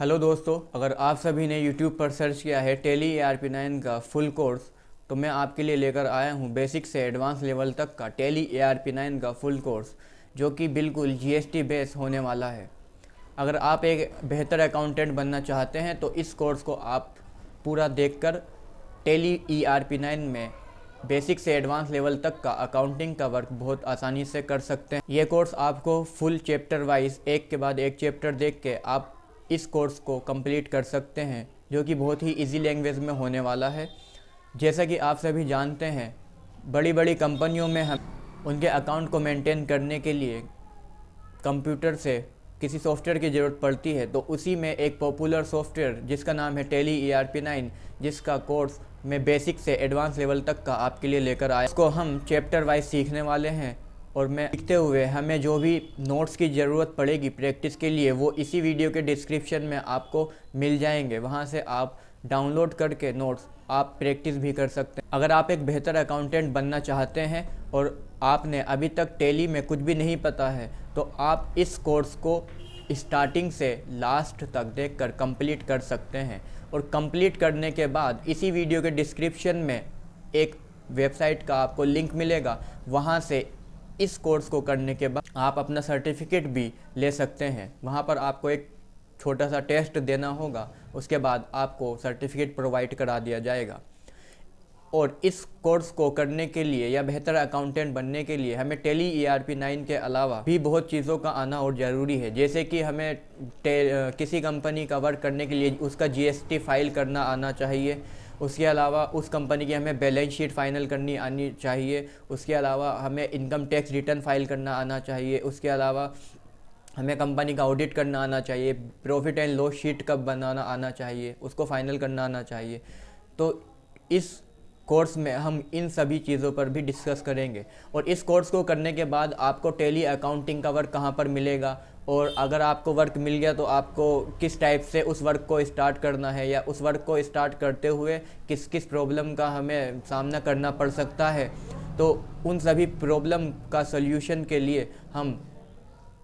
Hello दोस्तों, अगर आप सभी ने YouTube पर सर्च किया है टैली ARP9 का फुल कोर्स, तो मैं आपके लिए लेकर आया हूं बेसिक से एडवांस लेवल तक का टैली ARP9 का फुल कोर्स, जो कि बिल्कुल GST बेस होने वाला है। अगर आप एक बेहतर अकाउंटेंट बनना चाहते हैं तो इस कोर्स को आप पूरा देखकर टैली ARP9 में बेसिक से एडवांस लेवल तक का अकाउंटिंग का वर्क बहुत आसानी से कर सकते हैं। ये कोर्स आपको फुल चैप्टर वाइज एक के बाद एक चैप्टर देख के आप इस कोर्स को कंप्लीट कर सकते हैं, जो कि बहुत ही इजी लैंग्वेज में होने वाला है। जैसा कि आप सभी जानते हैं, बड़ी बड़ी कंपनियों में हम उनके अकाउंट को मेंटेन करने के लिए कंप्यूटर से किसी सॉफ्टवेयर की ज़रूरत पड़ती है, तो उसी में एक पॉपुलर सॉफ्टवेयर जिसका नाम है टैली ARP9, जिसका कोर्स मैं बेसिक से एडवांस लेवल तक का आपके लिए लेकर आया। इसको हम चैप्टर वाइज सीखने वाले हैं और मैं सीखते हुए हमें जो भी नोट्स की ज़रूरत पड़ेगी प्रैक्टिस के लिए, वो इसी वीडियो के डिस्क्रिप्शन में आपको मिल जाएंगे। वहाँ से आप डाउनलोड करके नोट्स आप प्रैक्टिस भी कर सकते हैं। अगर आप एक बेहतर अकाउंटेंट बनना चाहते हैं और आपने अभी तक टैली में कुछ भी नहीं पता है, तो आप इस कोर्स को स्टार्टिंग से लास्ट तक देखकर कंप्लीट कर सकते हैं। और कंप्लीट करने के बाद इसी वीडियो के डिस्क्रिप्शन में एक वेबसाइट का आपको लिंक मिलेगा। वहाँ से इस कोर्स को करने के बाद आप अपना सर्टिफिकेट भी ले सकते हैं। वहाँ पर आपको एक छोटा सा टेस्ट देना होगा, उसके बाद आपको सर्टिफिकेट प्रोवाइड करा दिया जाएगा। और इस कोर्स को करने के लिए या बेहतर अकाउंटेंट बनने के लिए हमें टैली ARP9 के अलावा भी बहुत चीज़ों का आना और ज़रूरी है। जैसे कि हमें किसी कंपनी का वर्क करने के लिए उसका GST फाइल करना आना चाहिए। उसके अलावा उस कंपनी की हमें बैलेंस शीट फाइनल करनी आनी चाहिए। उसके अलावा हमें इनकम टैक्स रिटर्न फाइल करना आना चाहिए। उसके अलावा हमें कंपनी का ऑडिट करना आना चाहिए। प्रॉफिट एंड लॉस शीट कब बनाना आना चाहिए, उसको फाइनल करना आना चाहिए। तो इस कोर्स में हम इन सभी चीज़ों पर भी डिस्कस करेंगे। और इस कोर्स को करने के बाद आपको टैली अकाउंटिंग का वर्क कहाँ पर मिलेगा, और अगर आपको वर्क मिल गया तो आपको किस टाइप से उस वर्क को स्टार्ट करना है, या उस वर्क को स्टार्ट करते हुए किस किस प्रॉब्लम का हमें सामना करना पड़ सकता है, तो उन सभी प्रॉब्लम का सल्यूशन के लिए हम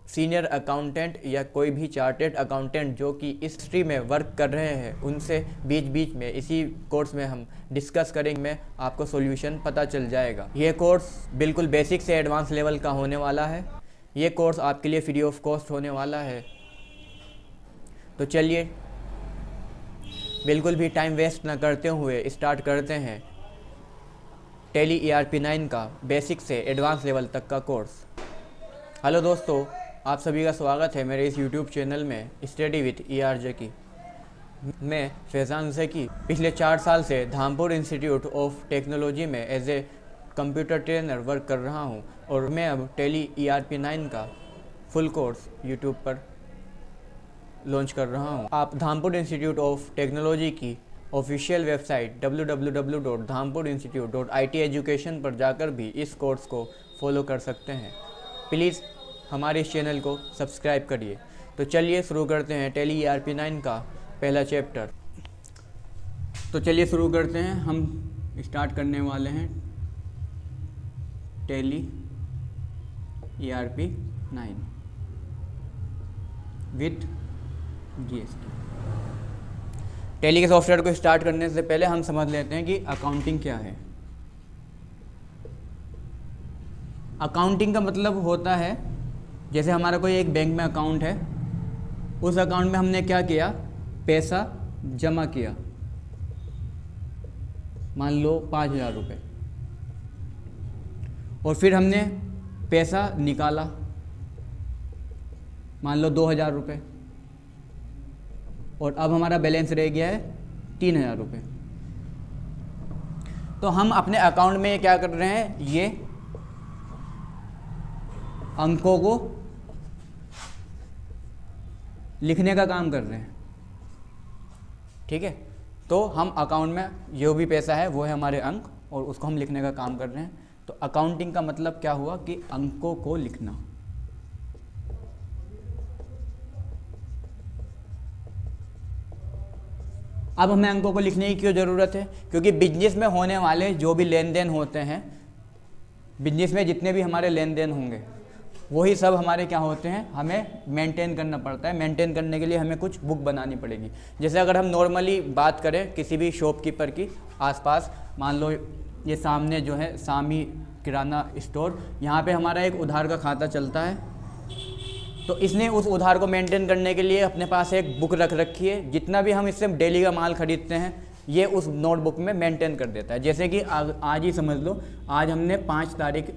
सीनियर अकाउंटेंट या कोई भी चार्टेड अकाउंटेंट जो कि इस इंडस्ट्री में वर्क कर रहे हैं, उनसे बीच बीच में इसी कोर्स में हम डिस्कस करेंगे। में आपको सॉल्यूशन पता चल जाएगा। ये कोर्स बिल्कुल बेसिक से एडवांस लेवल का होने वाला है। ये कोर्स आपके लिए फ्री ऑफ कॉस्ट होने वाला है। तो चलिए बिल्कुल भी टाइम वेस्ट ना करते हुए स्टार्ट करते हैं टैली ARP9 का बेसिक से एडवांस लेवल तक का कोर्स। हेलो दोस्तों, आप सभी का स्वागत है मेरे इस YouTube चैनल में स्टडी विथ ERJ की। मैं फैज़ान ज़की पिछले 4 साल से धामपुर इंस्टीट्यूट ऑफ टेक्नोलॉजी में as a computer trainer work कर रहा हूं, और मैं अब टैली ARP9 का फुल कोर्स YouTube पर लॉन्च कर रहा हूं। आप धामपुर इंस्टीट्यूट ऑफ टेक्नोलॉजी की ऑफिशियल वेबसाइट www.dhampur-institute.it एजुकेशन पर जाकर भी इस कोर्स को फॉलो कर सकते हैं। प्लीज़ हमारे इस चैनल को सब्सक्राइब करिए। तो चलिए शुरू करते हैं टैली ARP9 का पहला चैप्टर। तो चलिए शुरू करते हैं। हम स्टार्ट करने वाले हैं tally ARP9 with GST। Tally के सॉफ्टवेयर को स्टार्ट करने से पहले हम समझ लेते हैं कि अकाउंटिंग क्या है। अकाउंटिंग का मतलब होता है, जैसे हमारा कोई एक बैंक में अकाउंट है, उस अकाउंट में हमने क्या किया, पैसा जमा किया, मान लो 5,000 रुपये, और फिर हमने पैसा निकाला, मान लो 2,000 रुपये, और अब हमारा बैलेंस रह गया है 3,000 रुपये। तो हम अपने अकाउंट में क्या कर रहे हैं, ये अंकों को लिखने का काम कर रहे हैं। ठीक है, तो हम अकाउंट में जो भी पैसा है वो है हमारे अंक, और उसको हम लिखने का काम कर रहे हैं। तो अकाउंटिंग का मतलब क्या हुआ कि अंकों को लिखना। अब हमें अंकों को लिखने की क्यों ज़रूरत है, क्योंकि बिजनेस में होने वाले जो भी लेन देन होते हैं, बिजनेस में जितने भी हमारे लेन देन होंगे वही सब हमारे क्या होते हैं, हमें मेंटेन करना पड़ता है। मेंटेन करने के लिए हमें कुछ बुक बनानी पड़ेगी। जैसे अगर हम नॉर्मली बात करें किसी भी शॉपकीपर की आसपास, मान लो ये सामने जो है सामी किराना स्टोर, यहाँ पे हमारा एक उधार का खाता चलता है, तो इसने उस उधार को मेंटेन करने के लिए अपने पास एक बुक रख रखी है। जितना भी हम इससे डेली का माल खरीदते हैं ये उस नोटबुक में मेंटेन कर देता है। जैसे कि आज ही समझ लो, आज हमने 5 तारीख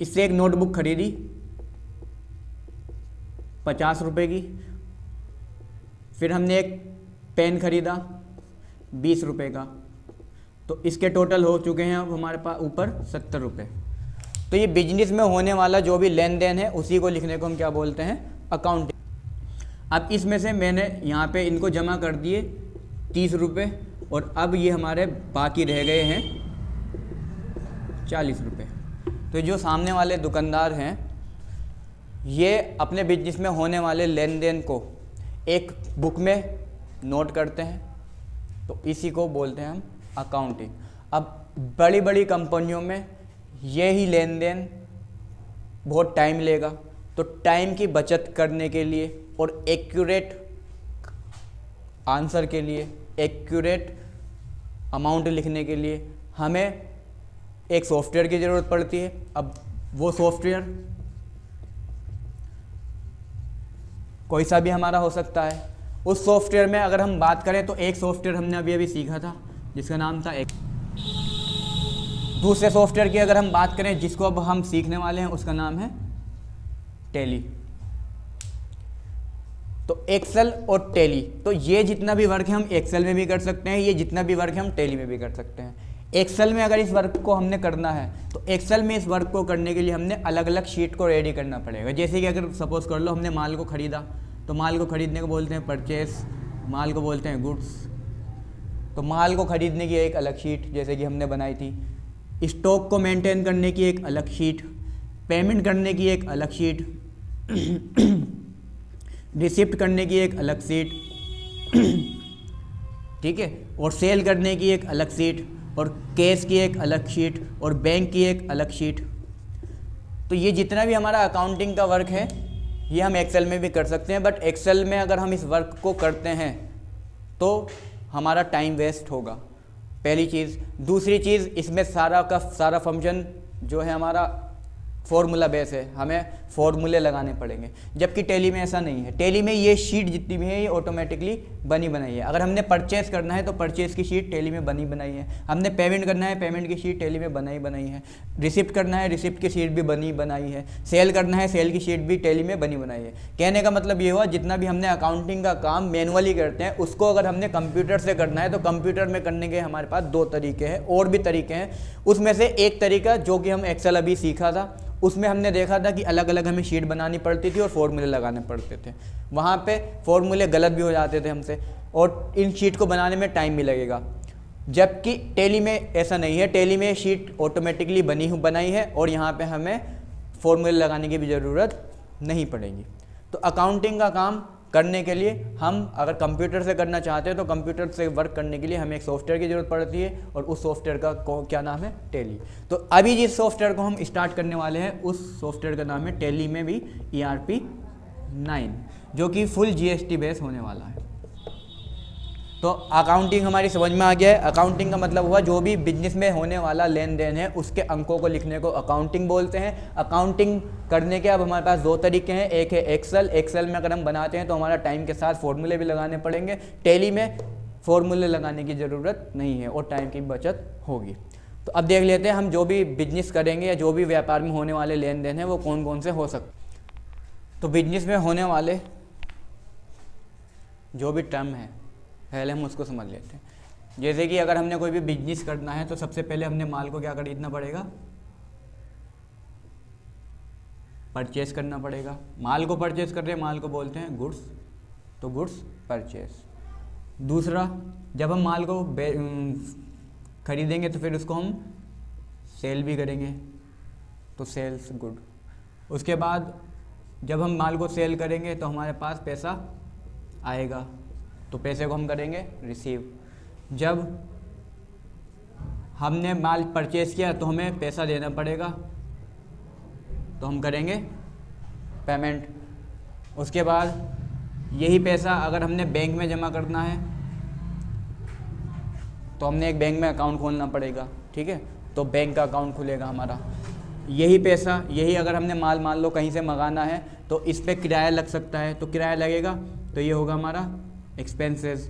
इससे एक नोटबुक खरीदी 50 रुपये की, फिर हमने एक पेन खरीदा 20 रुपये का, तो इसके टोटल हो चुके हैं अब हमारे पास ऊपर 70 रुपये। तो ये बिजनेस में होने वाला जो भी लेन देन है उसी को लिखने को हम क्या बोलते हैं, अकाउंटिंग। अब इसमें से मैंने यहाँ पे इनको जमा कर दिए 30 रुपये, और अब ये हमारे बाकी रह गए हैं 40 रुपये। तो जो सामने वाले दुकानदार हैं ये अपने बिजनेस में होने वाले लेन देन को एक बुक में नोट करते हैं, तो इसी को बोलते हैं हम अकाउंटिंग। अब बड़ी बड़ी कंपनियों में ये ही लेन देन बहुत टाइम लेगा, तो टाइम की बचत करने के लिए और एक्यूरेट आंसर के लिए, एक्यूरेट अमाउंट लिखने के लिए हमें एक सॉफ्टवेयर की ज़रूरत पड़ती है। अब वो सॉफ्टवेयर कोई सा भी हमारा हो सकता है। उस सॉफ्टवेयर में अगर हम बात करें तो एक सॉफ्टवेयर हमने अभी अभी सीखा था जिसका नाम था दूसरे सॉफ्टवेयर की अगर हम बात करें जिसको अब हम सीखने वाले हैं उसका नाम है टैली। तो एक्सेल और टैली, तो ये जितना भी वर्क है हम एक्सेल में भी कर सकते हैं, ये जितना भी वर्क है हम टैली में भी कर सकते हैं। एक्सेल में अगर इस वर्क को हमने करना है तो एक्सेल में इस वर्क को करने के लिए हमने अलग अलग शीट को रेडी करना पड़ेगा। जैसे कि अगर सपोज कर लो हमने माल को ख़रीदा, तो माल को ख़रीदने को बोलते हैं परचेस, माल को बोलते हैं गुड्स। तो माल को ख़रीदने की एक अलग शीट जैसे कि हमने बनाई थी, स्टॉक को मेंटेन करने की एक अलग शीट, पेमेंट करने की एक अलग शीट, रिसिप्ट करने की एक अलग शीट, ठीक है, और सेल करने की एक अलग शीट, और कैश की एक अलग शीट, और बैंक की एक अलग शीट। तो ये जितना भी हमारा अकाउंटिंग का वर्क है ये हम एक्सेल में भी कर सकते हैं, बट एक्सेल में अगर हम इस वर्क को करते हैं तो हमारा टाइम वेस्ट होगा, पहली चीज़। दूसरी चीज़, इसमें सारा का सारा फंक्शन जो है हमारा फॉर्मूला बेस है, हमें फॉर्मूले लगाने पड़ेंगे, जबकि टैली में ऐसा नहीं है। टैली में ये शीट जितनी भी है ये ऑटोमेटिकली बनी बनाई है। अगर हमने परचेस करना है तो परचेस की शीट टैली में बनी बनाई है, हमने पेमेंट करना है पेमेंट की शीट टैली में बनाई बनाई है, रिसिप्ट करना है रिसिप्ट की शीट भी बनी बनाई है, सेल करना है सेल की शीट भी टैली में बनी बनाई है। कहने का मतलब ये हुआ जितना भी हमने अकाउंटिंग का काम मैनुअली करते हैं उसको अगर हमने कंप्यूटर से करना है तो कंप्यूटर में करने के हमारे पास 2 तरीके हैं, और भी तरीके हैं। उसमें से एक तरीका जो कि हम एक्सेल अभी सीखा था उसमें हमने देखा था कि अलग अलग हमें शीट बनानी पड़ती थी और फॉर्मूले लगाने पड़ते थे। वहाँ पे फॉर्मूले गलत भी हो जाते थे हमसे और इन शीट को बनाने में टाइम भी लगेगा, जबकि टैली में ऐसा नहीं है। टैली में शीट ऑटोमेटिकली बनाई है और यहाँ पे हमें फॉर्मूले लगाने की भी ज़रूरत नहीं पड़ेगी। तो अकाउंटिंग का काम करने के लिए हम अगर कंप्यूटर से करना चाहते हैं तो कंप्यूटर से वर्क करने के लिए हमें एक सॉफ्टवेयर की ज़रूरत पड़ती है और उस सॉफ्टवेयर का क्या नाम है, टैली। तो अभी जिस सॉफ्टवेयर को हम स्टार्ट करने वाले हैं उस सॉफ्टवेयर का नाम है टैली में भी ERP 9, जो कि फुल GST बेस होने वाला है। तो अकाउंटिंग हमारी समझ में आ गया है। अकाउंटिंग का मतलब हुआ जो भी बिजनेस में होने वाला लेन देन है उसके अंकों को लिखने को अकाउंटिंग बोलते हैं। अकाउंटिंग करने के अब हमारे पास 2 तरीके हैं, एक है एक्सेल। एक्सेल में अगर हम बनाते हैं तो हमारा टाइम के साथ फॉर्मूले भी लगाने पड़ेंगे। टैली में फॉर्मूले लगाने की ज़रूरत नहीं है और टाइम की बचत होगी। तो अब देख लेते हैं हम जो भी बिजनेस करेंगे या जो भी व्यापार में होने वाले लेन देन है वो कौन कौन से हो सकते। तो बिजनेस में होने वाले जो भी टर्म है पहले हम उसको समझ लेते हैं। जैसे कि अगर हमने कोई भी बिजनेस करना है तो सबसे पहले हमने माल को क्या खरीदना पड़ेगा, परचेस करना पड़ेगा। माल को परचेस कर रहे हैं, माल को बोलते हैं गुड्स, तो गुड्स परचेस। दूसरा, जब हम माल को खरीदेंगे तो फिर उसको हम सेल भी करेंगे, तो सेल्स गुड। उसके बाद जब हम माल को सेल करेंगे तो हमारे पास पैसा आएगा, तो पैसे को हम करेंगे रिसीव। जब हमने माल परचेस किया तो हमें पैसा देना पड़ेगा, तो हम करेंगे पेमेंट। उसके बाद यही पैसा अगर हमने बैंक में जमा करना है तो हमने एक बैंक में अकाउंट खोलना पड़ेगा, ठीक है, तो बैंक का अकाउंट खुलेगा हमारा। यही पैसा, यही अगर हमने माल मान लो कहीं से मंगाना है तो इस पे किराया लग सकता है, तो किराया लगेगा, तो ये होगा हमारा एक्सपेंसेस।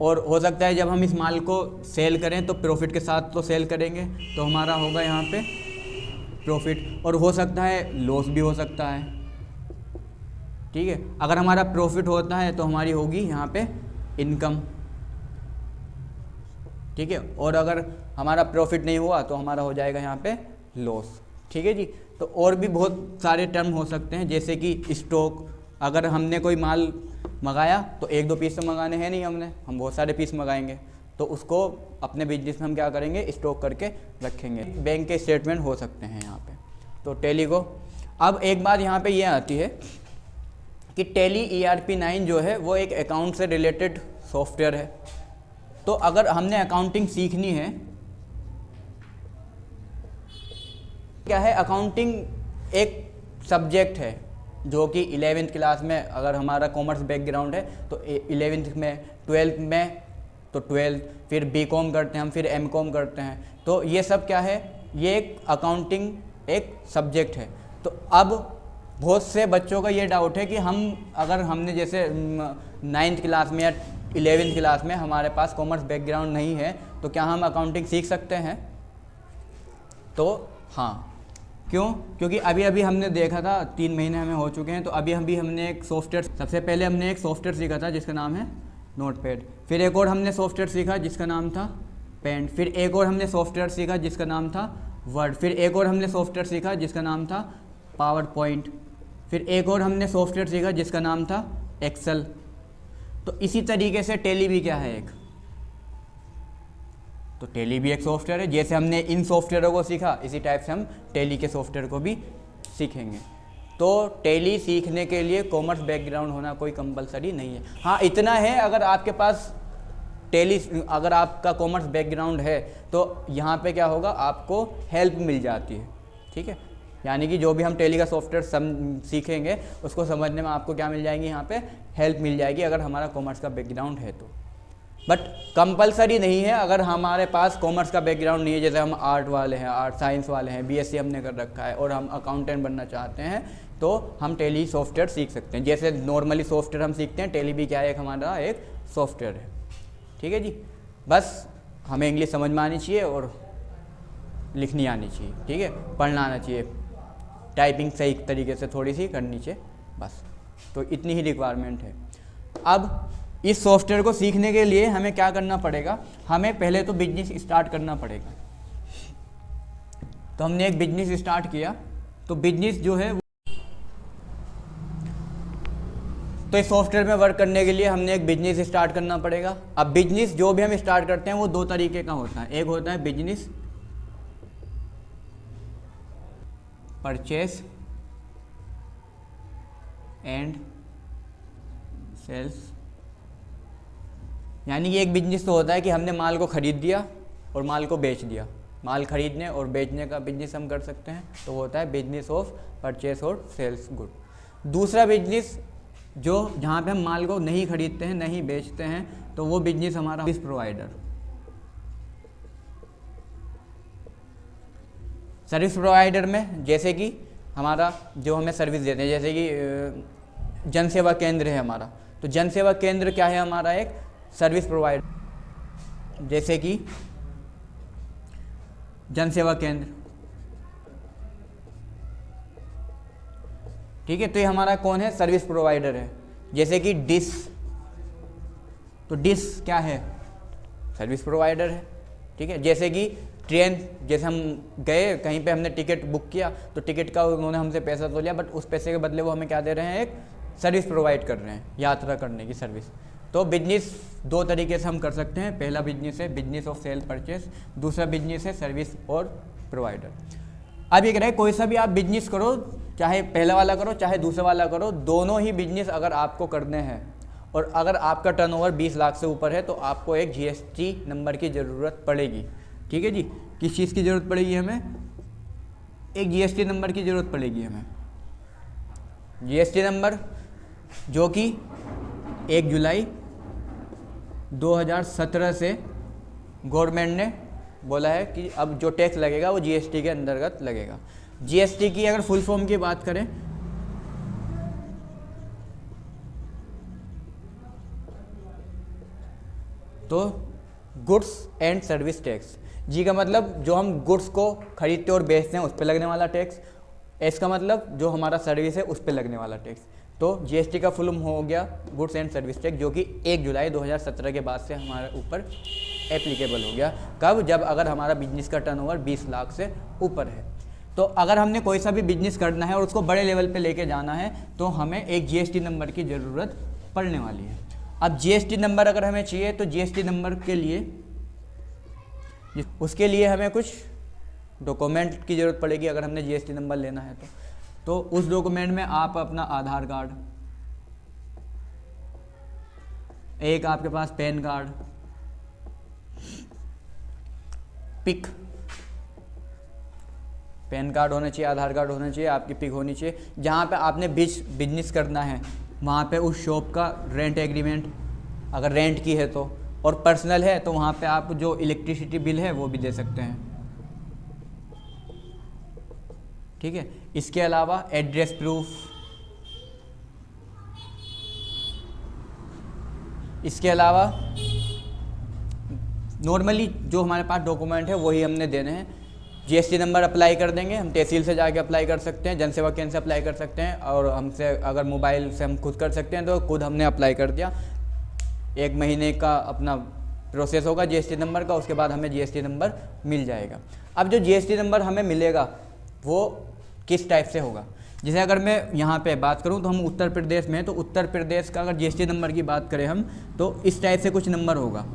और हो सकता है जब हम इस माल को सेल करें तो प्रॉफिट के साथ तो सेल करेंगे, तो हमारा होगा यहाँ पे प्रॉफिट। और हो सकता है लॉस भी हो सकता है, ठीक है। अगर हमारा प्रॉफिट होता है तो हमारी होगी यहाँ पे इनकम, ठीक है। और अगर हमारा प्रॉफिट नहीं हुआ तो हमारा हो जाएगा यहाँ पे लॉस, ठीक है जी। तो और भी बहुत सारे टर्म हो सकते हैं, जैसे कि स्टॉक। अगर हमने कोई माल मंगाया तो 1-2 पीस तो मंगाने हैं नहीं, हम बहुत सारे पीस मंगाएंगे, तो उसको अपने बिजनेस में हम क्या करेंगे, स्टॉक करके रखेंगे। बैंक के स्टेटमेंट हो सकते हैं यहाँ पे, तो टैली को। अब एक बात यहाँ पे ये आती है कि टैली ERP9 जो है वो एक अकाउंट से रिलेटेड सॉफ्टवेयर है। तो अगर हमने अकाउंटिंग सीखनी है, क्या है, अकाउंटिंग एक सब्जेक्ट है जो कि 11th क्लास में, अगर हमारा कॉमर्स बैकग्राउंड है तो 11th में, 12th में तो 12th, फिर BCom करते हैं हम, फिर MCom करते हैं, तो ये सब क्या है, ये एक अकाउंटिंग एक सब्जेक्ट है। तो अब बहुत से बच्चों का ये डाउट है कि अगर हमने जैसे 9th क्लास में या 11th क्लास में हमारे पास कॉमर्स बैकग्राउंड नहीं है तो क्या हम अकाउंटिंग सीख सकते हैं? तो हाँ, क्यों? क्योंकि अभी अभी हमने देखा था, 3 महीने हमें हो चुके हैं, तो अभी हमने एक सॉफ्टवेयर, सबसे पहले हमने एक सॉफ्टवेयर सीखा था जिसका नाम है नोटपैड, फिर एक और हमने सॉफ्टवेयर सीखा जिसका नाम था पेंट, फिर एक और हमने सॉफ्टवेयर सीखा जिसका नाम था वर्ड, फिर एक और हमने सॉफ्टवेयर सीखा जिसका नाम था पावर पॉइंट, फिर एक और हमने सॉफ्टवेयर सीखा जिसका नाम था एक्सेल। तो इसी तरीके से टैली भी क्या है एक, तो टैली भी एक सॉफ्टवेयर है। जैसे हमने इन सॉफ्टवेयरों को सीखा, इसी टाइप से हम टैली के सॉफ्टवेयर को भी सीखेंगे। तो टैली सीखने के लिए कॉमर्स बैकग्राउंड होना कोई कंपलसरी नहीं है। हाँ, इतना है, अगर आपके पास टैली, अगर आपका कॉमर्स बैकग्राउंड है तो यहाँ पे क्या होगा, आपको हेल्प मिल जाती है, ठीक है। यानी कि जो भी हम टैली का सॉफ्टवेयर सीखेंगे उसको समझने में आपको क्या मिल जाएगी, यहाँ पे हेल्प मिल जाएगी, अगर हमारा कॉमर्स का बैकग्राउंड है तो। बट कंपलसरी नहीं है अगर हमारे पास कॉमर्स का बैकग्राउंड नहीं है। जैसे हम आर्ट वाले हैं, आर्ट साइंस वाले हैं, BSc हमने कर रखा है और हम अकाउंटेंट बनना चाहते हैं, तो हम टैली सॉफ्टवेयर सीख सकते हैं। जैसे नॉर्मली सॉफ्टवेयर हम सीखते हैं, टैली भी क्या है, हमारा एक सॉफ्टवेयर है, ठीक है जी। बस हमें इंग्लिश समझ में आनी चाहिए और लिखनी आनी चाहिए, ठीक है, पढ़ना आना चाहिए, टाइपिंग सही तरीके से थोड़ी सी करनी चाहिए, बस। तो इतनी ही रिक्वायरमेंट है। अब इस सॉफ्टवेयर को सीखने के लिए हमें क्या करना पड़ेगा, हमें पहले तो बिजनेस स्टार्ट करना पड़ेगा। तो हमने एक बिजनेस स्टार्ट किया, तो बिजनेस जो है, तो इस सॉफ्टवेयर में वर्क करने के लिए हमने एक बिजनेस स्टार्ट करना पड़ेगा। अब बिजनेस जो भी हम स्टार्ट करते हैं वो 2 तरीके का होता है। एक होता है बिजनेस परचेस एंड सेल्स, यानी कि एक बिजनेस तो होता है कि हमने माल को खरीद दिया और माल को बेच दिया। माल खरीदने और बेचने का बिजनेस हम कर सकते हैं, तो वो होता है बिजनेस ऑफ परचेस और सेल्स गुड। दूसरा बिजनेस जो जहाँ पे हम माल को नहीं खरीदते हैं, नहीं बेचते हैं, तो वो बिजनेस हमारा सर्विस प्रोवाइडर। सर्विस प्रोवाइडर में जैसे कि हमारा जो हमें सर्विस देते हैं, जैसे कि जन सेवा केंद्र है हमारा, तो जन सेवा केंद्र क्या है, हमारा एक सर्विस प्रोवाइडर। जैसे कि जन सेवा केंद्र, ठीक है, तो ये हमारा कौन है, सर्विस प्रोवाइडर है। जैसे कि डिश, तो डिश क्या है, सर्विस प्रोवाइडर है, ठीक है। जैसे कि ट्रेन, जैसे हम गए कहीं पे, हमने टिकट बुक किया, तो टिकट का उन्होंने हमसे पैसा तो लिया, बट उस पैसे के बदले वो हमें क्या दे रहे हैं, एक सर्विस प्रोवाइड कर रहे हैं, यात्रा करने की सर्विस। तो बिजनेस 2 तरीके से हम कर सकते हैं। पहला बिजनेस है बिजनेस ऑफ सेल परचेस, दूसरा बिजनेस है सर्विस और प्रोवाइडर। अब ये कह रहे हैं कोई सा भी आप बिजनेस करो, चाहे पहला वाला करो चाहे दूसरा वाला करो, दोनों ही बिजनेस अगर आपको करने हैं और अगर आपका टर्नओवर 20 लाख से ऊपर है तो आपको एक GST नंबर की ज़रूरत पड़ेगी, ठीक है जी। किस चीज़ की ज़रूरत पड़ेगी हमें, एक जीएसटी नंबर की ज़रूरत पड़ेगी हमें। जीएसटी नंबर जो कि 1 जुलाई 2017 से गवर्नमेंट ने बोला है कि अब जो टैक्स लगेगा वो जीएसटी के अंतर्गत लगेगा। जीएसटी की अगर फुल फॉर्म की बात करें तो गुड्स एंड सर्विस टैक्स। जी का मतलब जो हम गुड्स को खरीदते और बेचते हैं उस पर लगने वाला टैक्स। एस का मतलब जो हमारा सर्विस है उस पर लगने वाला टैक्स। तो जीएसटी का फुल हो गया गुड्स एंड सर्विस टैक्स, जो कि 1 जुलाई 2017 के बाद से हमारे ऊपर एप्लीकेबल हो गया। कब? जब अगर हमारा बिजनेस का टर्नओवर 20 लाख से ऊपर है। तो अगर हमने कोई सा भी बिजनेस करना है और उसको बड़े लेवल पे लेके जाना है तो हमें एक जीएसटी नंबर की ज़रूरत पड़ने वाली है। अब जीएसटी नंबर अगर हमें चाहिए तो जीएसटी नंबर के लिए उसके लिए हमें कुछ डॉक्यूमेंट की ज़रूरत पड़ेगी। अगर हमने जीएसटी नंबर लेना है तो उस डॉक्यूमेंट में आप अपना आधार कार्ड, एक आपके पास पैन कार्ड, पिक, पैन कार्ड होना चाहिए, आधार कार्ड होना चाहिए, आपकी पिक होनी चाहिए। जहाँ पे आपने बिजनेस करना है वहाँ पे उस शॉप का रेंट एग्रीमेंट, अगर रेंट की है तो, और पर्सनल है तो वहाँ पे आप जो इलेक्ट्रिसिटी बिल है वो भी दे सकते हैं। ठीक है। इसके अलावा एड्रेस प्रूफ, इसके अलावा नॉर्मली जो हमारे पास डॉक्यूमेंट है वही हमने देने हैं। जीएसटी नंबर अप्लाई कर देंगे, हम तहसील से जाके अप्लाई कर सकते हैं, जन सेवा केंद्र से अप्लाई कर सकते हैं, और हमसे अगर मोबाइल से हम खुद कर सकते हैं तो खुद हमने अप्लाई कर दिया। 1 महीने का अपना प्रोसेस होगा जीएसटी नंबर का, उसके बाद हमें जीएसटी नंबर मिल जाएगा। अब जो जीएसटी नंबर हमें मिलेगा वो किस टाइप से होगा? जैसे अगर मैं यहाँ पे बात करूँ तो हम उत्तर प्रदेश में हैं, तो उत्तर प्रदेश का अगर जीएसटी नंबर की बात करें हम तो इस टाइप से कुछ नंबर होगा।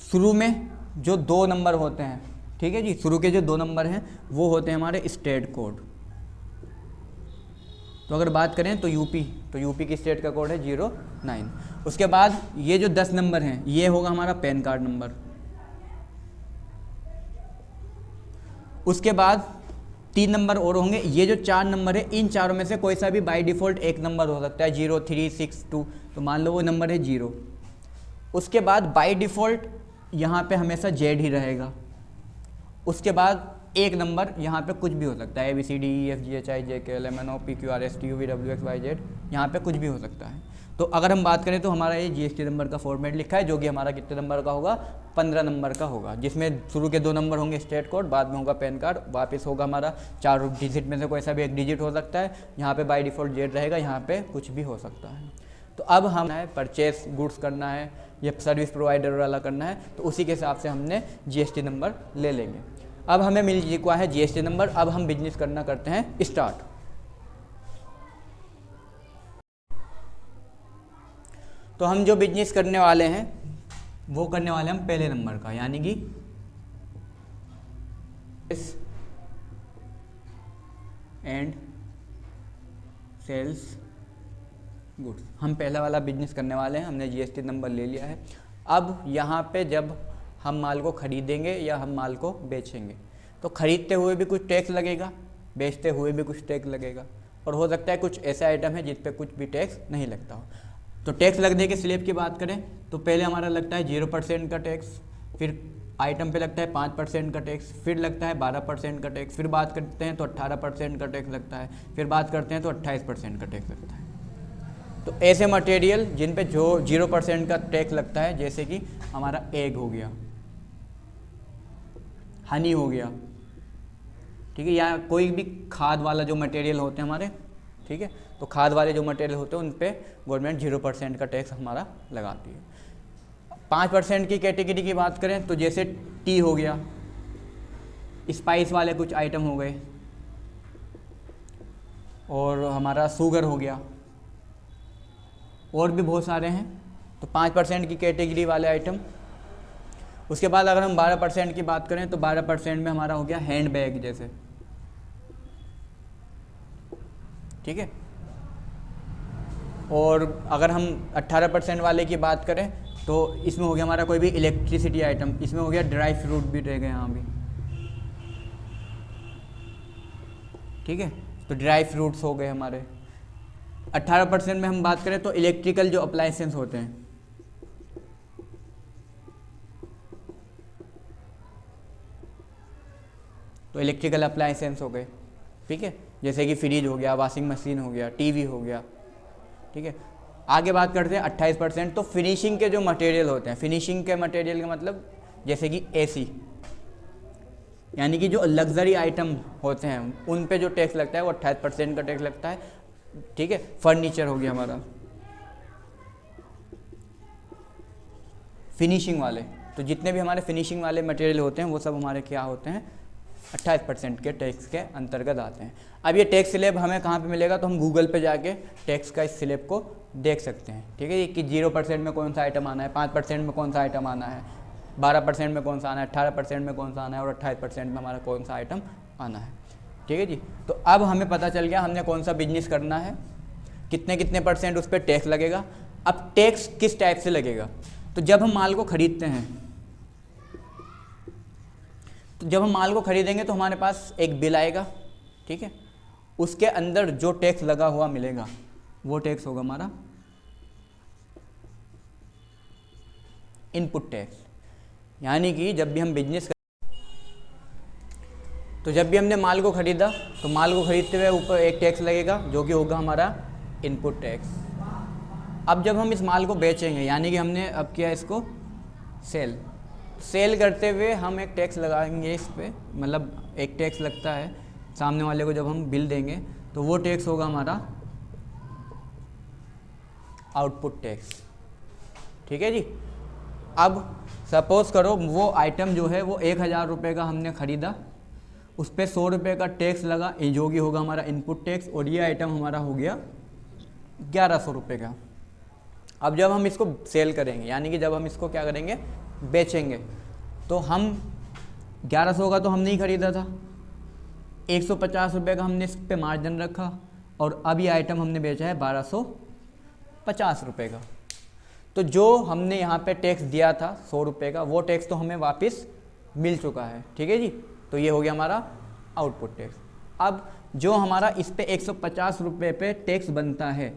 शुरू में जो 2 नंबर होते हैं, ठीक है जी, शुरू के जो 2 नंबर हैं वो होते हैं हमारे स्टेट कोड। तो अगर बात करें तो यूपी की स्टेट का कोड है 09। उसके बाद ये जो 10 नंबर हैं ये होगा हमारा पैन कार्ड नंबर। उसके बाद 3 नंबर और होंगे। ये जो 4 नंबर है इन चारों में से कोई सा भी बाय डिफ़ॉल्ट एक नंबर हो सकता है, 0, 3, 6, 2, तो मान लो वो नंबर है 0। उसके बाद बाय डिफ़ॉल्ट यहाँ पे हमेशा जेड ही रहेगा। उसके बाद एक नंबर यहाँ पे कुछ भी हो सकता है, ABCDEFGHIJKLMNOPQRSTUVWXYZ, यहाँ पे कुछ भी हो सकता है। तो अगर हम बात करें तो हमारा ये जीएसटी नंबर का फॉर्मेट लिखा है, जो कि हमारा कितने नंबर का होगा? 15 नंबर का होगा, जिसमें शुरू के 2 नंबर होंगे स्टेट कोड, बाद में होगा पैन कार्ड, वापस होगा हमारा 4 डिजिट में से कोई सा भी एक डिजिट हो सकता है। यहाँ पे बाय डिफ़ॉल्ट जेड रहेगा, यहाँ पे कुछ भी हो सकता है। तो अब हम परचेस गुड्स करना है या सर्विस प्रोवाइडर वाला करना है, तो उसी के हिसाब से हमने जीएसटी नंबर ले लेंगे। अब हमें मिल चुका है जीएसटी नंबर। अब हम बिजनेस करना करते हैं स्टार्ट। तो हम जो बिजनेस करने वाले हैं वो करने वाले हम पहले नंबर का, यानी कि एंड सेल्स गुड्स। हम पहला वाला बिजनेस करने वाले हैं, हमने जीएसटी नंबर ले लिया है। अब यहाँ पे जब हम माल को खरीदेंगे या हम माल को बेचेंगे तो खरीदते हुए भी कुछ टैक्स लगेगा, बेचते हुए भी कुछ टैक्स लगेगा, और हो सकता है कुछ ऐसे आइटम है जिस पे कुछ भी टैक्स नहीं लगता हो। तो टैक्स लगने के स्लैब की बात करें तो पहले हमारा लगता है 0% का टैक्स, फिर आइटम पे लगता है 5% का टैक्स, फिर लगता है 12% का टैक्स, फिर बात करते हैं तो 18% का टैक्स लगता है, फिर बात करते हैं तो 28% का टैक्स लगता है। तो ऐसे मटेरियल जिन पे जो 0% का टैक्स लगता है, जैसे कि हमारा एग हो गया, हनी हो गया, ठीक है, या कोई भी खाद वाला जो मटेरियल होते हैं हमारे, ठीक है, तो खाद वाले जो मटेरियल होते हैं उन पे गवर्नमेंट 0% का टैक्स हमारा लगाती है। 5% की कैटेगरी की बात करें तो जैसे टी हो गया, स्पाइस वाले कुछ आइटम हो गए, और हमारा शुगर हो गया, और भी बहुत सारे हैं। तो 5% की कैटेगरी वाले आइटम। उसके बाद अगर हम 12% की बात करें तो 12% में हमारा हो गया हैंड बैग जैसे, ठीक है। और अगर हम 18% वाले की बात करें तो इसमें हो गया हमारा कोई भी इलेक्ट्रिसिटी आइटम, इसमें हो गया ड्राई फ्रूट भी रहेगा यहाँ भी, ठीक है। तो ड्राई फ्रूट्स हो गए हमारे। 18% में हम बात करें तो इलेक्ट्रिकल जो अप्लायंसेस होते हैं, तो इलेक्ट्रिकल अप्लायंसेस हो गए, ठीक है, जैसे कि फ्रिज हो गया, वॉशिंग मशीन हो गया, टीवी हो गया, ठीक है। आगे बात करते हैं 28%, तो फिनिशिंग के जो मटेरियल होते हैं, फिनिशिंग के मटेरियल का मतलब जैसे कि एसी, यानी कि जो लग्जरी आइटम होते हैं उन पे जो टैक्स लगता है वो 28% का टैक्स लगता है, ठीक है। फर्नीचर हो गया हमारा, फिनिशिंग वाले, तो जितने भी हमारे फिनिशिंग वाले मटेरियल होते हैं वो सब हमारे क्या होते हैं, 28% के टैक्स के अंतर्गत आते हैं। अब ये टैक्स स्लैब हमें कहाँ पे मिलेगा, तो हम गूगल पे जाके टैक्स का इस स्लैब को देख सकते हैं, ठीक है, कि 0% में कौन सा आइटम आना है, 5% में कौन सा आइटम आना है, 12% में कौन सा आना है, 18% में कौन सा आना है और 28% में हमारा कौन सा आइटम आना है, ठीक है जी। तो अब हमें पता चल गया हमने कौन सा बिजनेस करना है, कितने कितने % उस पर टैक्स लगेगा। अब टैक्स किस टाइप से लगेगा, तो जब हम माल को खरीदते हैं, तो जब हम माल को खरीदेंगे तो हमारे पास एक बिल आएगा, ठीक है, उसके अंदर जो टैक्स लगा हुआ मिलेगा वो टैक्स होगा हमारा इनपुट टैक्स। यानी कि जब भी हम बिजनेस तो जब भी हमने माल को खरीदा तो माल को खरीदते हुए ऊपर एक टैक्स लगेगा जो कि होगा हमारा इनपुट टैक्स। अब जब हम इस माल को बेचेंगे, यानी कि हमने अब किया इसको सेल करते हुए हम एक टैक्स लगाएंगे इस पे, मतलब एक टैक्स लगता है सामने वाले को जब हम बिल देंगे, तो वो टैक्स होगा हमारा आउटपुट टैक्स, ठीक है जी। अब सपोज करो वो आइटम जो है वो 1000 रुपये का हमने ख़रीदा, उस पर 100 रुपये का टैक्स लगा, जो कि होगा हमारा इनपुट टैक्स, और ये आइटम हमारा हो गया 1100 रुपये का। अब जब हम इसको सेल करेंगे, यानी कि जब हम इसको क्या करेंगे, बेचेंगे, तो हम 1100 का तो हमने ही खरीदा था, 150 रुपये का हमने इस पे मार्जिन रखा, और अब ये आइटम हमने बेचा है 1250 रुपये का। तो जो हमने यहाँ पे टैक्स दिया था 100 रुपये का, वो टैक्स तो हमें वापस मिल चुका है, ठीक है जी। तो ये हो गया हमारा आउटपुट टैक्स। अब जो हमारा इस पे 150 रुपये पे टैक्स बनता है,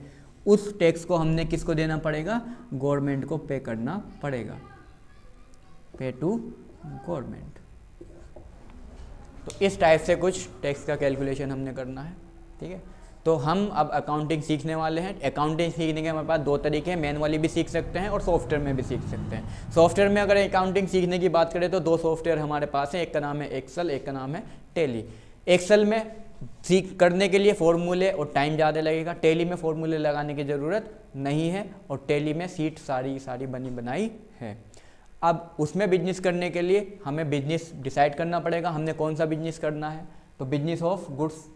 उस टैक्स को हमने किसको देना पड़ेगा, गवर्नमेंट को पे करना पड़ेगा, पे टू गवर्नमेंट। तो इस टाइप से कुछ टैक्स का कैलकुलेशन हमने करना है, ठीक है। तो हम अब अकाउंटिंग सीखने वाले हैं। अकाउंटिंग सीखने के हमारे पास 2 तरीके हैं, मैनुअली भी सीख सकते हैं और सॉफ्टवेयर में भी सीख सकते हैं। सॉफ्टवेयर में अगर अकाउंटिंग सीखने की बात करें तो 2 सॉफ्टवेयर हमारे पास हैं, एक का नाम है एक्सेल, एक का नाम है टैली। एक्सेल में सीख करने के लिए फॉर्मूले और टाइम ज़्यादा लगेगा, टैली में फॉर्मूले लगाने की ज़रूरत नहीं है, और टैली में सीट सारी बनी बनाई है। अब उसमें बिजनेस करने के लिए हमें बिजनेस डिसाइड करना पड़ेगा, हमने कौन सा बिजनेस करना है। तो बिजनेस ऑफ गुड्स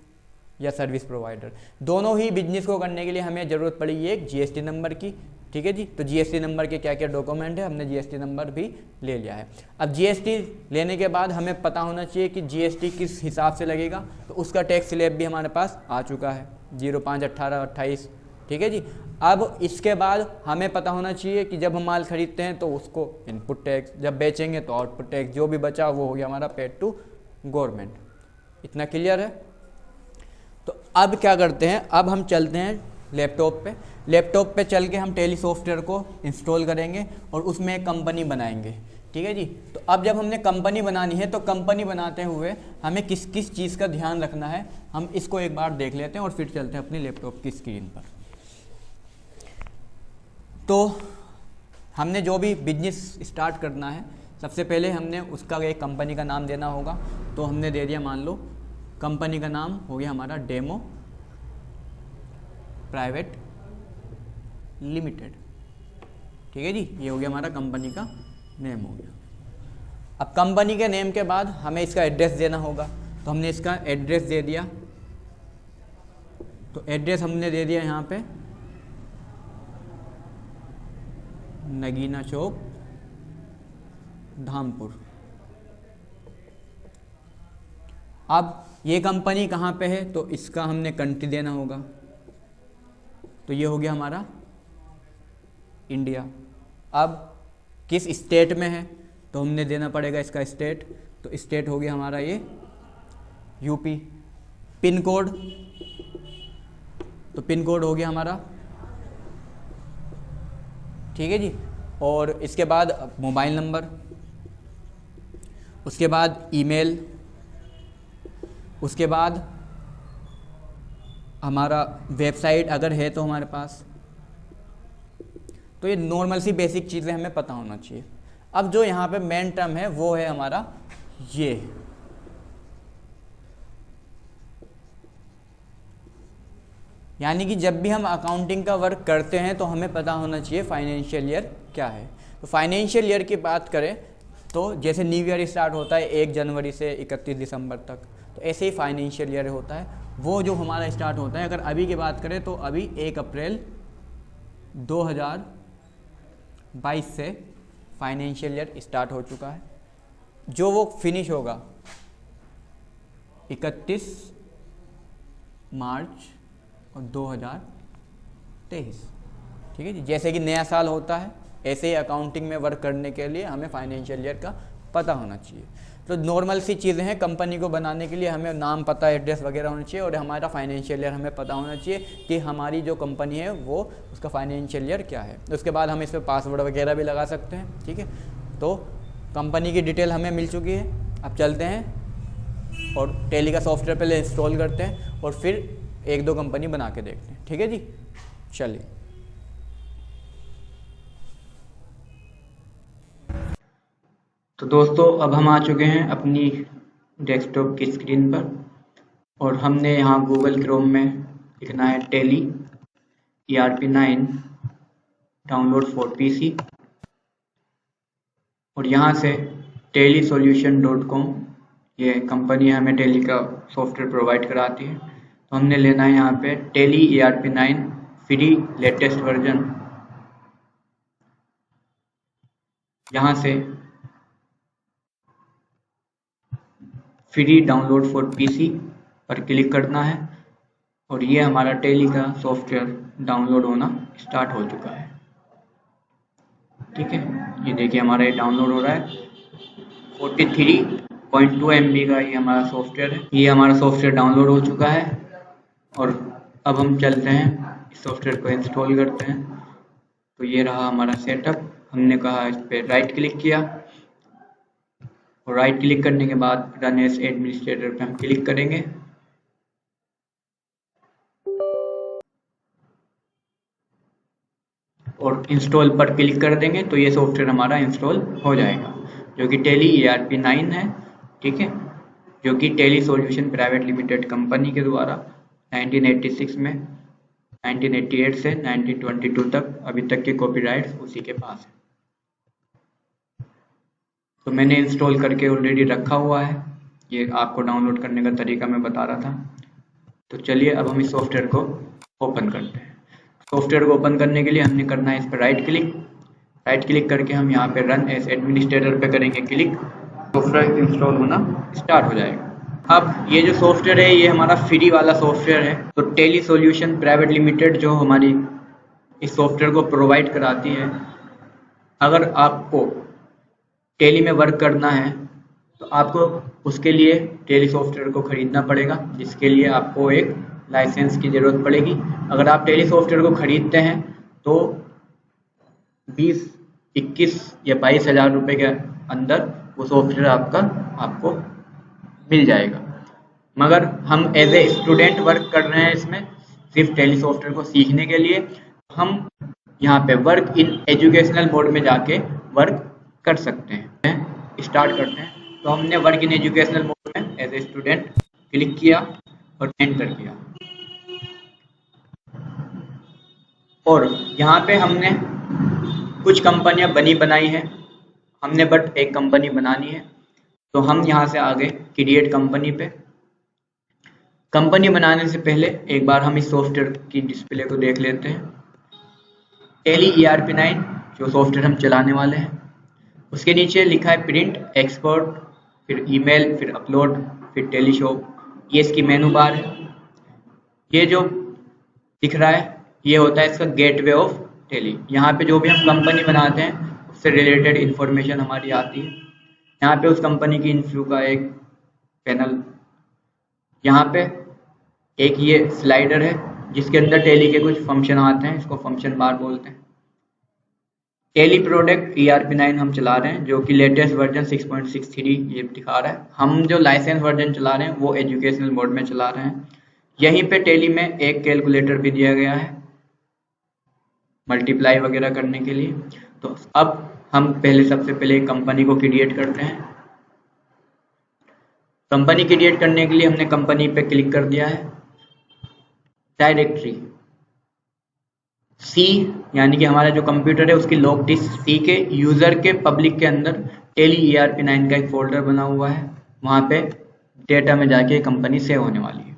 या सर्विस प्रोवाइडर, दोनों ही बिजनेस को करने के लिए हमें ज़रूरत पड़ेगी एक जीएसटी नंबर की, ठीक है जी। तो जीएसटी नंबर के क्या क्या डॉक्यूमेंट है, हमने जीएसटी नंबर भी ले लिया है। अब जीएसटी लेने के बाद हमें पता होना चाहिए कि जीएसटी किस हिसाब से लगेगा, तो उसका टैक्स स्लैब भी हमारे पास आ चुका है 05, 18, 28, ठीक है जी। अब इसके बाद हमें पता होना चाहिए कि जब हम माल खरीदते हैं तो उसको इनपुट टैक्स, जब बेचेंगे तो आउटपुट टैक्स, जो भी बचा वो हो गया हमारा पेड टू गवर्नमेंट। इतना क्लियर है। तो अब क्या करते हैं, अब हम चलते हैं लैपटॉप पे चल के हम टैली सॉफ्टवेयर को इंस्टॉल करेंगे और उसमें एक कंपनी बनाएंगे, ठीक है जी। तो अब जब हमने कंपनी बनानी है तो कंपनी बनाते हुए हमें किस किस चीज़ का ध्यान रखना है, हम इसको एक बार देख लेते हैं और फिर चलते हैं अपनी लैपटॉप की स्क्रीन पर। तो हमने जो भी बिजनेस स्टार्ट करना है, सबसे पहले हमने उसका एक कंपनी का नाम देना होगा। तो हमने दे दिया, मान लो कंपनी का नाम हो गया हमारा डेमो प्राइवेट लिमिटेड, ठीक है जी। ये हो गया हमारा कंपनी का नेम हो गया। अब कंपनी के नेम के बाद हमें इसका एड्रेस देना होगा, तो हमने इसका एड्रेस दे दिया। तो एड्रेस हमने दे दिया यहाँ पे नगीना चौक, धामपुर। अब ये कंपनी कहाँ पे है, तो इसका हमने कंट्री देना होगा, तो ये हो गया हमारा इंडिया। अब किस स्टेट में है तो हमने देना पड़ेगा इसका स्टेट, तो स्टेट हो गया हमारा ये यूपी। पिन कोड, तो पिन कोड हो गया हमारा, ठीक है जी। और इसके बाद मोबाइल नंबर, उसके बाद ईमेल, उसके बाद हमारा वेबसाइट अगर है तो हमारे पास। तो ये नॉर्मल सी बेसिक चीज़ें हमें पता होना चाहिए। अब जो यहाँ पे मेन टर्म है वो है हमारा ये, यानी कि जब भी हम अकाउंटिंग का वर्क करते हैं तो हमें पता होना चाहिए फाइनेंशियल ईयर क्या है। तो फाइनेंशियल ईयर की बात करें तो जैसे न्यू ईयर स्टार्ट होता है 1 जनवरी से 31 दिसंबर तक, तो ऐसे ही फाइनेंशियल ईयर होता है। वो जो हमारा स्टार्ट होता है, अगर अभी की बात करें तो अभी 1 अप्रैल 2022 से फाइनेंशियल ईयर स्टार्ट हो चुका है, जो वो फिनिश होगा 31 मार्च और 2023, ठीक है जी। जैसे कि नया साल होता है ऐसे ही अकाउंटिंग में वर्क करने के लिए हमें फाइनेंशियल ईयर का पता होना चाहिए। तो नॉर्मल सी चीज़ें हैं, कंपनी को बनाने के लिए हमें नाम, पता, एड्रेस वगैरह होना चाहिए, और हमारा फाइनेंशियल ईयर हमें पता होना चाहिए कि हमारी जो कंपनी है वो उसका फाइनेंशियल ईयर क्या है। उसके बाद हम इस पर पासवर्ड वगैरह भी लगा सकते हैं, ठीक है। तो कंपनी की डिटेल हमें मिल चुकी है। अब चलते हैं और टैली का सॉफ्टवेयर पहले इंस्टॉल करते हैं और फिर 1-2 कंपनी बना के देखते हैं, ठीक है जी। चलिए, तो दोस्तों अब हम आ चुके हैं अपनी डेस्कटॉप की स्क्रीन पर, और हमने यहाँ गूगल क्रोम में लिखना है tally ERP9 download for PC, और यहाँ से tellysolution.com ये कंपनी हमें टैली का सॉफ्टवेयर प्रोवाइड कराती है। तो हमने लेना है यहाँ पे tally ERP9 free latest version. यहाँ से फ्री डाउनलोड फॉर PC पर क्लिक करना है, और ये हमारा टैली का सॉफ्टवेयर डाउनलोड होना स्टार्ट हो चुका है, ठीक है। ये देखिए हमारा ये डाउनलोड हो रहा है। 43.2 MB का ये हमारा सॉफ्टवेयर है। ये हमारा सॉफ्टवेयर डाउनलोड हो चुका है, और अब हम चलते हैं इस सॉफ्टवेयर को इंस्टॉल करते हैं। तो ये रहा हमारा सेटअप। हमने कहा इस पर राइट क्लिक किया, और राइट क्लिक करने के बाद रन एज एडमिनिस्ट्रेटर पे हम क्लिक करेंगे। और इंस्टॉल पर क्लिक कर देंगे तो ये सॉफ्टवेयर हमारा इंस्टॉल हो जाएगा, जो कि टैली ERP9 है, ठीक है, जो कि tally solution private limited company के द्वारा 1986 में 1988 से 1922 तक अभी तक के कॉपीराइट्स उसी के पास है। तो मैंने इंस्टॉल करके ऑलरेडी रखा हुआ है। ये आपको डाउनलोड करने का तरीका मैं बता रहा था। तो चलिए अब हम इस सॉफ्टवेयर को ओपन करते हैं। सॉफ्टवेयर को ओपन करने के लिए हमने करना है इस पर राइट क्लिक करके हम यहाँ पे रन एज एडमिनिस्ट्रेटर पे करेंगे क्लिक। सॉफ्टवेयर इंस्टॉल होना स्टार्ट हो जाएगा। अब ये जो सॉफ्टवेयर है ये हमारा फ्री वाला सॉफ्टवेयर है। तो टैली सॉल्यूशन प्राइवेट लिमिटेड जो हमारी इस सॉफ्टवेयर को प्रोवाइड कराती है, अगर आपको टैली में वर्क करना है तो आपको उसके लिए टैली सॉफ्टवेयर को खरीदना पड़ेगा, जिसके लिए आपको एक लाइसेंस की ज़रूरत पड़ेगी। अगर आप टैली सॉफ्टवेयर को खरीदते हैं तो 20, 21 या 22 हज़ार रुपये के अंदर वो सॉफ्टवेयर आपको मिल जाएगा। मगर हम एज ए स्टूडेंट वर्क कर रहे हैं इसमें, सिर्फ टैली सॉफ्टवेयर को सीखने के लिए। हम यहाँ पे वर्क इन एजुकेशनल मोड में जाके वर्क कर सकते हैं। स्टार्ट करते हैं। तो हमने वर्क इन एजुकेशनल मोड में एज ए स्टूडेंट क्लिक किया और एंटर किया, और यहाँ पे हमने कुछ कंपनियां बनी बनाई हैं, हमने बट एक कंपनी बनानी है। तो हम यहाँ से आगे क्रिएट कंपनी पे। कंपनी बनाने से पहले एक बार हम इस सॉफ्टवेयर की डिस्प्ले को देख लेते हैं। टैली ERP9 जो सॉफ्टवेयर हम चलाने वाले हैं, उसके नीचे लिखा है प्रिंट, एक्सपोर्ट, फिर ईमेल, फिर अपलोड, फिर टैली शॉप। ये इसकी मेनू बार है। ये जो दिख रहा है ये होता है इसका गेटवे ऑफ टेली। यहाँ पे जो भी हम कंपनी बनाते हैं उससे रिलेटेड इंफॉर्मेशन हमारी आती है। यहाँ पे उस कंपनी की इन्फ्लू का एक पैनल, यहाँ पे एक ये स्लाइडर है जिसके अंदर टेली के कुछ फंक्शन आते हैं, इसको फंक्शन बार बोलते हैं। टेली प्रोडक्ट ERP9 हम चला रहे हैं जो कि लेटेस्ट वर्जन 6.63 ये दिखा रहा है। हम जो लाइसेंस वर्जन चला रहे हैं वो एजुकेशनल मोड में चला रहे हैं। यहीं पे टेली में एक कैलकुलेटर भी दिया गया है मल्टीप्लाई वगैरह करने के लिए। तो अब हम सबसे पहले एक कंपनी को क्रिएट करते हैं। कंपनी क्रिएट करने के लिए हमने कंपनी पे क्लिक कर दिया है। डायरेक्टरी C यानी कि हमारा जो कंप्यूटर है उसकी लॉक डिस्क C के यूजर के पब्लिक के अंदर टेली ERP9 का एक फोल्डर बना हुआ है। वहां पे डेटा में जाके कंपनी सेव होने वाली है।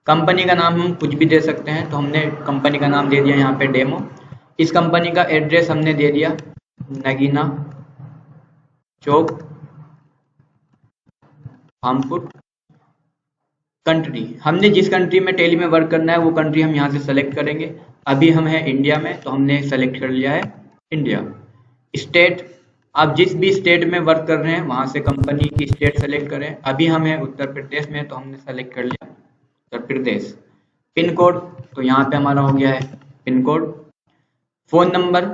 कंपनी का नाम हम कुछ भी दे सकते हैं, तो हमने कंपनी का नाम दे दिया यहाँ पे डेमो। इस कंपनी का एड्रेस हमने दे दिया नगीना चौक रामपुर। कंट्री, हमने जिस कंट्री में टेली में वर्क करना है वो कंट्री हम यहाँ से सेलेक्ट करेंगे। अभी हम हैं इंडिया में तो हमने सेलेक्ट कर लिया है इंडिया। स्टेट, आप जिस भी स्टेट में वर्क कर रहे हैं वहां से कंपनी की स्टेट सेलेक्ट करें। अभी हम हैं उत्तर प्रदेश में तो हमने सेलेक्ट कर लिया उत्तर प्रदेश। पिन कोड, तो यहाँ पे हमारा हो गया है पिन कोड। फोन नंबर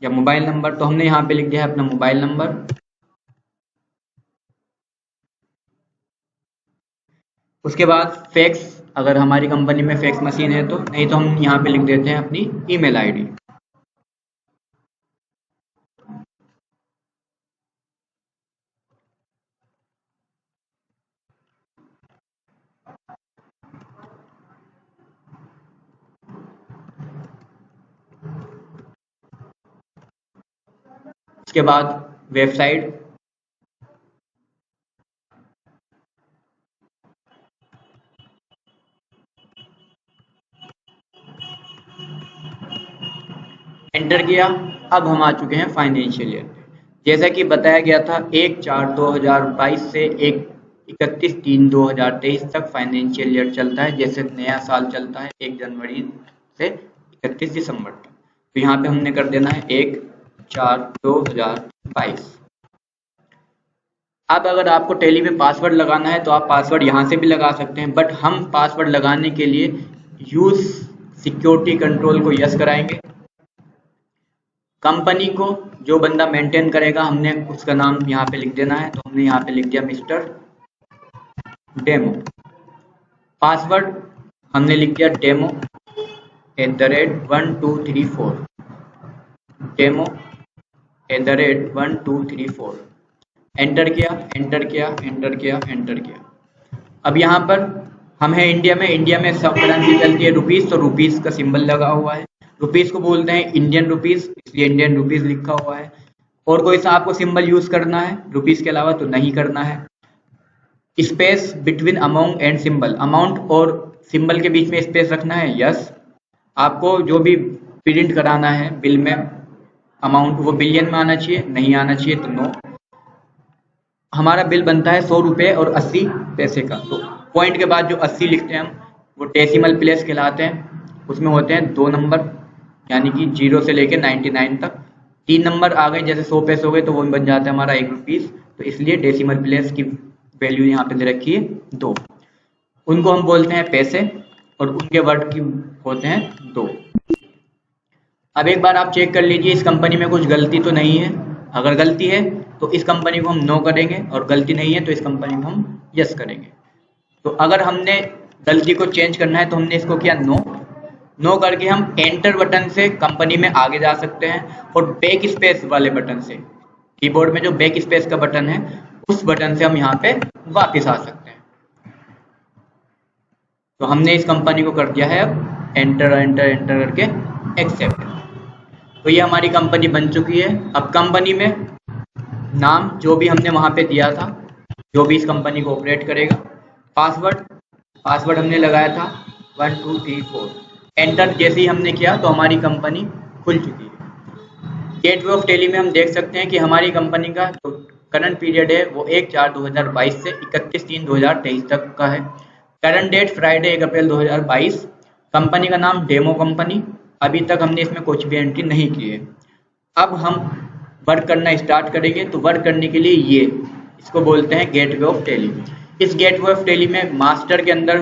या मोबाइल नंबर, तो हमने यहाँ पे लिख दिया है अपना मोबाइल नंबर। उसके बाद फैक्स, अगर हमारी कंपनी में फैक्स मशीन है तो, नहीं तो हम यहाँ पे लिख देते हैं अपनी ईमेल आईडी। उसके बाद वेबसाइट, एंटर किया। अब हम आ चुके हैं फाइनेंशियल ईयर पे। जैसा कि बताया गया था 1/4/2022 से 31/3/2023 तक फाइनेंशियल ईयर चलता है, जैसे नया साल चलता है 1 जनवरी से 31 दिसंबर तक। तो यहाँ पे हमने कर देना है 1/4/2022। अब अगर आपको टेली में पासवर्ड लगाना है तो आप पासवर्ड यहाँ से भी लगा सकते हैं, बट हम पासवर्ड लगाने के लिए यूज सिक्योरिटी कंट्रोल को यस कराएंगे। कंपनी को जो बंदा मेंटेन करेगा हमने उसका नाम यहाँ पे लिख देना है, तो हमने यहाँ पे लिख दिया मिस्टर डेमो। पासवर्ड हमने लिख दिया डेमो @1234, डेमो @1234। एंटर किया, एंटर किया, एंटर किया, एंटर किया। अब यहाँ पर हम हैं इंडिया में, इंडिया में सब करेंसी चलती है रुपीस, तो रुपीस का सिंबल लगा हुआ है। रुपीस को बोलते हैं इंडियन रुपीस, इसलिए इंडियन रुपीस लिखा हुआ है। और कोई सा आपको सिंबल यूज करना है रुपीस के अलावा तो नहीं करना है। Space between amount and symbol, amount और सिंबल के बीच में स्पेस रखना है, यस। आपको जो भी प्रिंट कराना है बिल में अमाउंट, वो बिलियन में आना चाहिए, नहीं आना चाहिए तो नो। हमारा बिल बनता है 100 रुपये और 80 पैसे का, तो पॉइंट के बाद जो 80 लिखते हैं हम वो डेसिमल प्लेस कहलाते हैं। उसमें होते हैं 2 नंबर, यानी कि 0 से लेके 99 तक। 3 नंबर आ गए, जैसे 100 पैसे हो गए तो वो बन जाता है हमारा 1 रुपीस, तो इसलिए डेसिमल प्लेस की वैल्यू यहाँ पे दे रखी है 2। उनको हम बोलते हैं पैसे और उनके वर्ड की होते हैं 2। अब एक बार आप चेक कर लीजिए इस कंपनी में कुछ गलती तो नहीं है। अगर गलती है तो इस कंपनी को हम नो करेंगे, और गलती नहीं है तो इस कंपनी को हम यस करेंगे। तो अगर हमने गलती को चेंज करना है तो हमने इसको किया नो। नो करके हम एंटर बटन से कंपनी में आगे जा सकते हैं, और बैक स्पेस वाले बटन से, कीबोर्ड में जो बैक स्पेस का बटन है उस बटन से हम यहाँ पे वापस आ सकते हैं। तो हमने इस कंपनी को कर दिया है अब एंटर एंटर एंटर करके एक्सेप्ट। तो ये हमारी कंपनी बन चुकी है। अब कंपनी में नाम जो भी हमने वहां पे दिया था, जो भी इस कंपनी को ऑपरेट करेगा, पासवर्ड हमने लगाया था 1 2 3 4। एंटर जैसे ही हमने किया तो हमारी कंपनी खुल चुकी है। गेटवे ऑफ टेली में हम देख सकते हैं कि हमारी कंपनी का जो करंट पीरियड है वो 1/4/2022 से 31/3/2023 तक का है। करंट डेट फ्राइडे 1 अप्रैल 2022। कंपनी का नाम डेमो कंपनी, अभी तक हमने इसमें कुछ भी एंट्री नहीं की है। अब हम वर्क करना स्टार्ट करेंगे, तो वर्क करने के लिए ये इसको बोलते हैं गेटवे ऑफ टैली। इस गेटवे ऑफ टैली में मास्टर के अंदर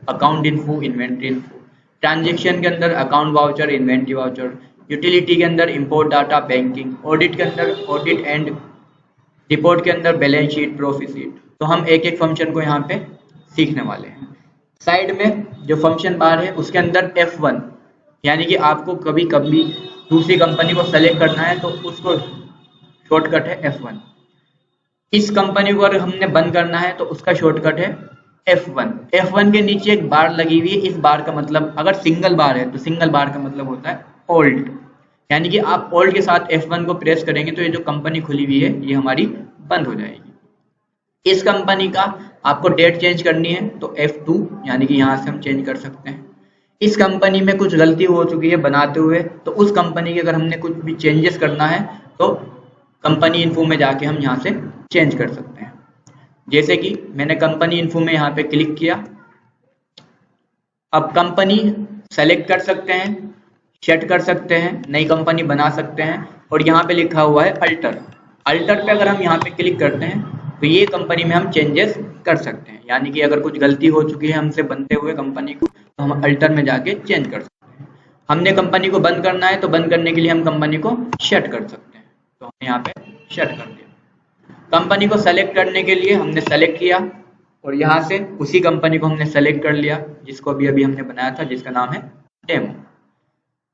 account info, inventory info, transaction के अंदर account voucher, inventory voucher, utility के अंदर इंपोर्ट डाटा, बैंकिंग, ऑडिट के अंदर ऑडिट एंड रिपोर्ट के अंदर बैलेंस शीट, प्रॉफिट शीट। तो हम एक एक फंक्शन को यहाँ पे सीखने वाले हैं। साइड में जो फंक्शन बार है उसके अंदर F1, यानी कि आपको कभी कभी दूसरी कंपनी को सेलेक्ट करना है तो उसको शॉर्टकट है F1। इस कंपनी को अगर हमने बंद करना है तो उसका शॉर्टकट है F1। F1 के नीचे एक बार लगी हुई है, इस बार का मतलब अगर सिंगल बार है तो सिंगल बार का मतलब होता है ऑल्ट, यानी कि आप ऑल्ट के साथ F1 को प्रेस करेंगे तो ये जो कंपनी खुली हुई है ये हमारी बंद हो जाएगी। इस कंपनी का आपको डेट चेंज करनी है तो F2, यानी कि यहाँ से हम चेंज कर सकते हैं। इस कंपनी में कुछ गलती हो चुकी है बनाते हुए, तो उस कंपनी के अगर हमने कुछ भी चेंजेस करना है तो कंपनी इन्फो में जाके हम यहाँ से चेंज कर सकते हैं। जैसे कि मैंने कंपनी इन्फो में यहाँ पे क्लिक किया, अब कंपनी सेलेक्ट कर सकते हैं, सेट कर सकते हैं, नई कंपनी बना सकते हैं, और यहाँ पे लिखा हुआ है अल्टर। अल्टर पे अगर हम यहाँ पे क्लिक करते हैं तो ये कंपनी में हम चेंजेस कर सकते हैं, यानी कि अगर कुछ गलती हो चुकी है हमसे बनते हुए कंपनी को तो हम अल्टर में जाके चेंज कर सकते हैं। हमने कंपनी को बंद करना है तो बंद करने के लिए हम कंपनी को शट कर सकते हैं, तो हमने यहाँ पे शट कर दिया। कंपनी को सेलेक्ट करने के लिए हमने सेलेक्ट किया और यहाँ से उसी कंपनी को हमने सेलेक्ट कर लिया जिसको अभी अभी हमने बनाया था, जिसका नाम है डेमो।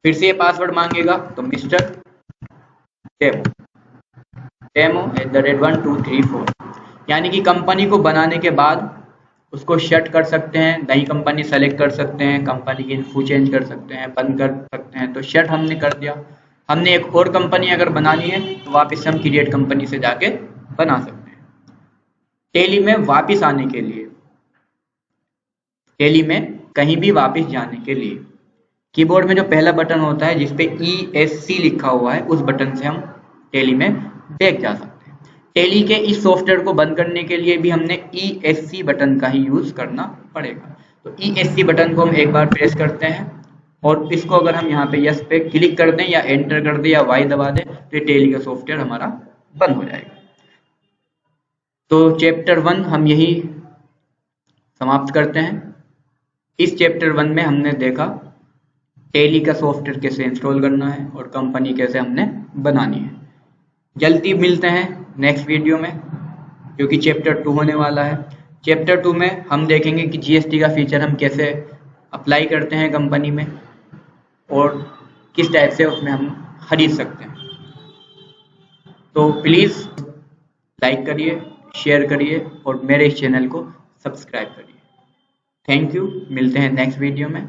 फिर से ये पासवर्ड मांगेगा तो मिस्टर डेमो @123 यानी कि कंपनी को बनाने के बाद उसको शट कर सकते हैं, नई कंपनी सेलेक्ट कर सकते हैं, कंपनी की इन्फो चेंज कर सकते हैं, बंद कर सकते हैं। तो शट हमने कर दिया। हमने एक और कंपनी अगर बनानी है तो वापस हम क्रिएट कंपनी से जाके बना सकते हैं। टैली में वापस आने के लिए, टैली में कहीं भी वापस जाने के लिए कीबोर्ड में जो पहला बटन होता है जिसपे ESC लिखा हुआ है, उस बटन से हम टैली में बैक जा सकते हैं। टैली के इस सॉफ्टवेयर को बंद करने के लिए भी हमने ESC बटन का ही यूज करना पड़ेगा। तो ESC बटन को हम एक बार प्रेस करते हैं और इसको अगर हम यहाँ पे यस पे क्लिक कर दें या एंटर कर दें या वाई दबा दें तो ये टैली का सॉफ्टवेयर हमारा बंद हो जाएगा। तो चैप्टर 1 हम यही समाप्त करते हैं। इस चैप्टर 1 में हमने देखा टैली का सॉफ्टवेयर कैसे इंस्टॉल करना है और कंपनी कैसे हमने बनानी है। जल्दी मिलते हैं नेक्स्ट वीडियो में, क्योंकि चैप्टर 2 होने वाला है। चैप्टर 2 में हम देखेंगे कि GST का फीचर हम कैसे अप्लाई करते हैं कंपनी में और किस टाइप से उसमें हम खरीद सकते हैं। तो प्लीज़ लाइक करिए, शेयर करिए और मेरे इस चैनल को सब्सक्राइब करिए। थैंक यू, मिलते हैं नेक्स्ट वीडियो में।